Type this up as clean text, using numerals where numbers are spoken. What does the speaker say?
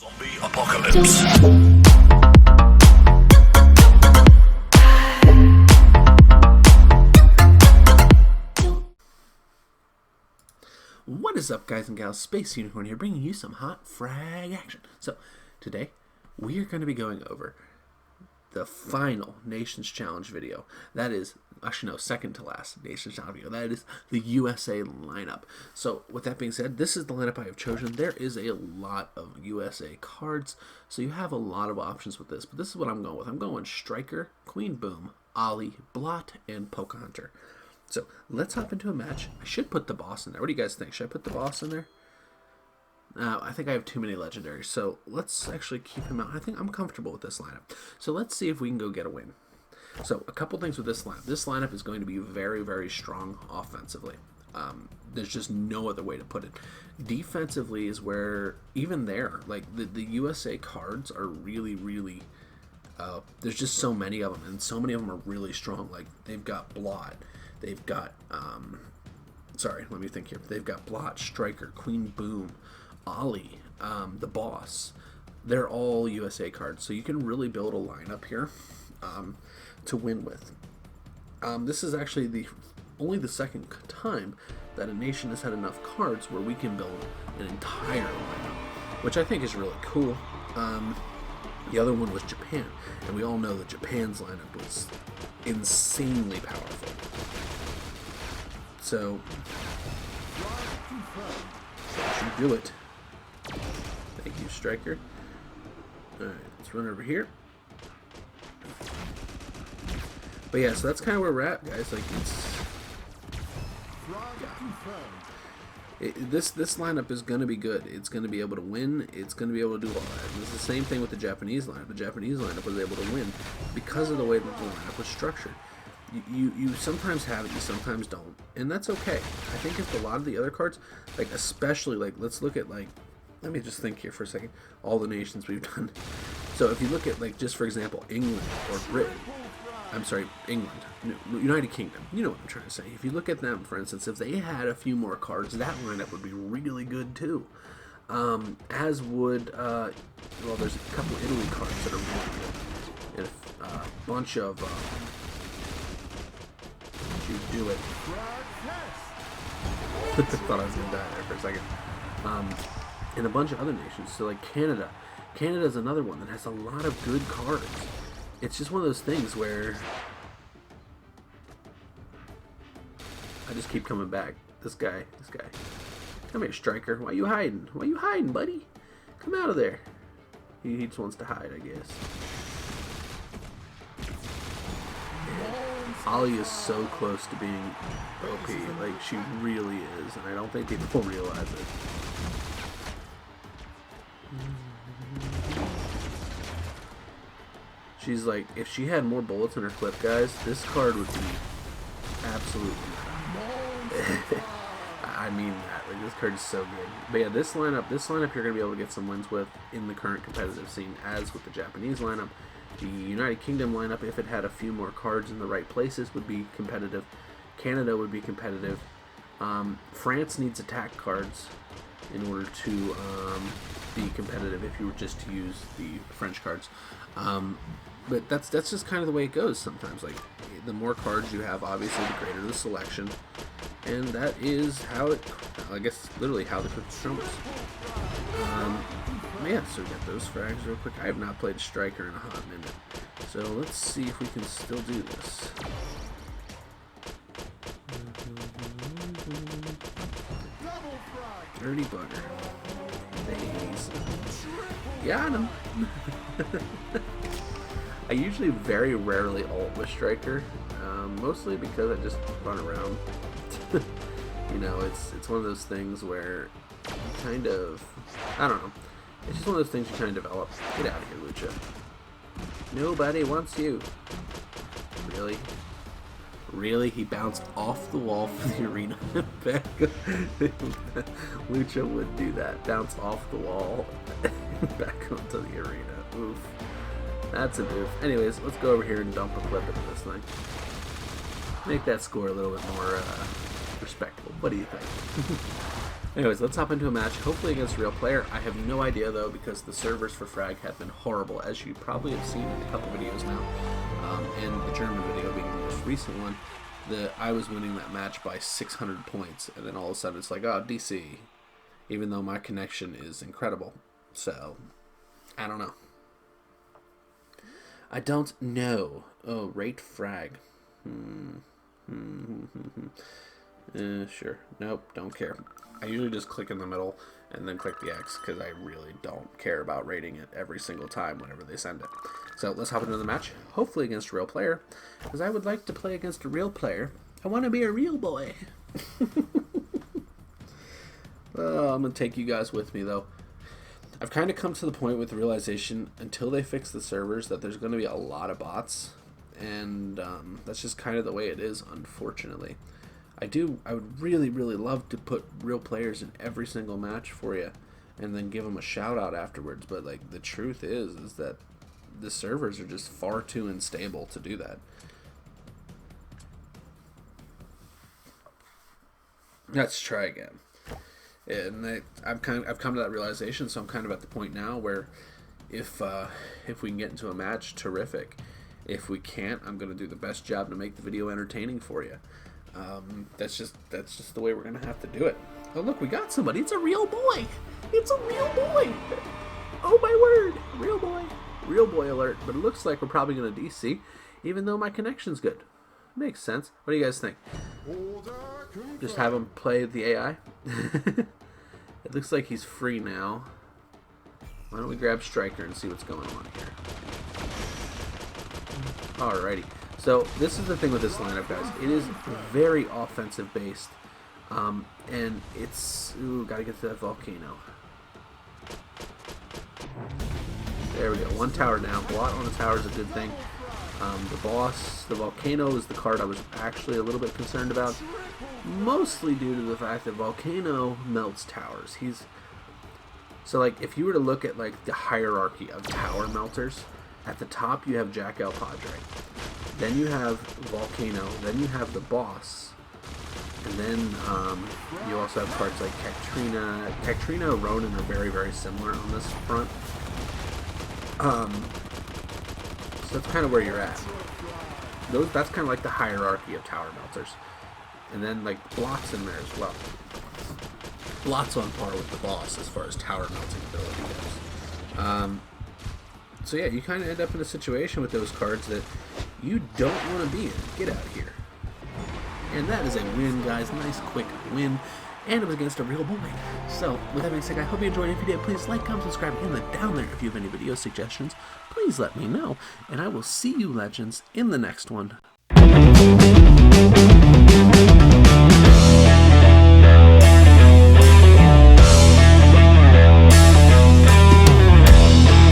Zombie apocalypse. What is up, guys and gals? Space Unicorn here, bringing you some hot frag action. So, today, we are going to be going over the final Nations Challenge video. That is, actually no, second to last Nations Challenge video. That is the USA lineup. So, with that being said, this is the lineup I have chosen. There is a lot of USA cards, so you have a lot of options with this. But this is what I'm going with. I'm going Striker, Queen Boom, Ollie, Blot, and Pocahontas. So, let's hop into a match. I should put the boss in there. What do you guys think? Should I put the boss in there? I think I have too many legendaries, so let's actually keep him out. I think I'm comfortable with this lineup. So let's see if we can go get a win. So a couple things with this lineup. This lineup is going to be very, very strong offensively. There's just no other way to put it. Defensively is where, even there, like the USA cards are really, really, there's just so many of them, and so many of them are really strong. Like, they've got Blot, they've got, sorry, let me think here. They've got Blot, Striker, Queen Boom, Ollie, the boss. They're all USA cards, so you can really build a lineup here to win with. This is actually only the second time that a nation has had enough cards where we can build an entire lineup, which I think is really cool. The other one was Japan, and we all know that Japan's lineup was insanely powerful. So, that should do it. Thank you, Striker. Alright, let's run over here. But yeah, so that's kind of where we're at, guys. Like, this lineup is going to be good. It's going to be able to win. It's going to be able to do all that. And it's the same thing with the Japanese lineup. The Japanese lineup was able to win because of the way that the lineup was structured. You sometimes have it, you sometimes don't, and that's okay. I think if a lot of the other cards, like especially, like, let's look at, like, let me just think here for a second, all the nations we've done. So if you look at, like, just for example, England or Britain, I'm sorry, England, United Kingdom, you know what I'm trying to say. If you look at them, for instance, if they had a few more cards, that lineup would be really good too. As would, well, there's a couple Italy cards that are really good, and a bunch of, you do it. I thought I was gonna die there for a second. And a bunch of other nations. So like Canada. Canada's another one that has a lot of good cards. It's just one of those things where I just keep coming back. This guy. Come here, Striker. Why you hiding? Why you hiding, buddy? Come out of there. He just wants to hide, I guess. Ollie is so close to being OP, like she really is, and I don't think people realize it. She's like, if she had more bullets in her clip, guys, this card would be absolutely I mean that, like, this card is so good. But yeah, this lineup you're going to be able to get some wins with in the current competitive scene, as with the Japanese lineup. The United Kingdom lineup, if it had a few more cards in the right places, would be competitive. Canada would be competitive. France needs attack cards in order to be competitive if you were just to use the French cards. But that's just kind of the way it goes sometimes. Like, the more cards you have, obviously, the greater the selection. And that is how it, I guess, literally how the cookie crumbles. Yeah, so we got those frags real quick. I have not played Striker in a hot minute, so let's see if we can still do this. Dirty bugger. Nice. Got him. I usually very rarely ult with Striker, mostly because I just run around. You know, it's one of those things where you kind of, I don't know. It's just one of those things you kind of develop. Get out of here, Lucha. Nobody wants you. Really? Really? He bounced off the wall for the arena. Back. Lucha would do that. Bounce off the wall back onto the arena. Oof. That's a move. Anyways, let's go over here and dump a clip into this thing. Make that score a little bit more respectable. What do you think? Anyways, let's hop into a match, hopefully against a real player. I have no idea, though, because the servers for FRAG have been horrible, as you probably have seen in a couple videos now. And the German video being the most recent one, I was winning that match by 600 points, and then all of a sudden it's like, oh, DC, even though my connection is incredible. So, I don't know. I don't know. Oh, rate FRAG. Sure. Nope, don't care. I usually just click in the middle and then click the X because I really don't care about rating it every single time whenever they send it. So let's hop into the match, hopefully against a real player, because I would like to play against a real player. I want to be a real boy. I'm going to take you guys with me, though. I've kind of come to the point with the realization, until they fix the servers, that there's going to be a lot of bots, and that's just kind of the way it is, unfortunately. I would really, really love to put real players in every single match for you and then give them a shout out afterwards, but like the truth is that the servers are just far too unstable to do that. Let's try again. And I've come to that realization, so I'm kind of at the point now where if we can get into a match, terrific. If we can't, I'm going to do the best job to make the video entertaining for you. That's just the way we're gonna have to do it. Oh look, we got somebody. It's a real boy. It's a real boy. Oh my word, real boy alert. But it looks like we're probably gonna DC, even though my connection's good. Makes sense. What do you guys think? Just have him play the AI. It looks like he's free now. Why don't we grab Striker and see what's going on here? Alrighty. So this is the thing with this lineup, guys. It is very offensive based, and it's gotta get to that volcano. There we go. One tower down. Blot on the tower is a good thing. The volcano is the card I was actually a little bit concerned about, mostly due to the fact that volcano melts towers. So like if you were to look at like the hierarchy of tower melters, at the top you have Jack El Padre. Then you have Volcano, then you have the boss, and then you also have cards like Katrina and Ronin are very, very similar on this front. So that's kind of where you're at. That's kind of like the hierarchy of tower melters. And then like Blot's in there as well. Blot's on par with the boss as far as tower melting ability goes. So yeah, you kind of end up in a situation with those cards that you don't want to be in. Get out of here. And that is a win, guys. Nice, quick win. And it was against a real boy. So, with that being said, I hope you enjoyed it. If you did, please like, comment, subscribe, and then down there, if you have any video suggestions, please let me know. And I will see you, legends, in the next one.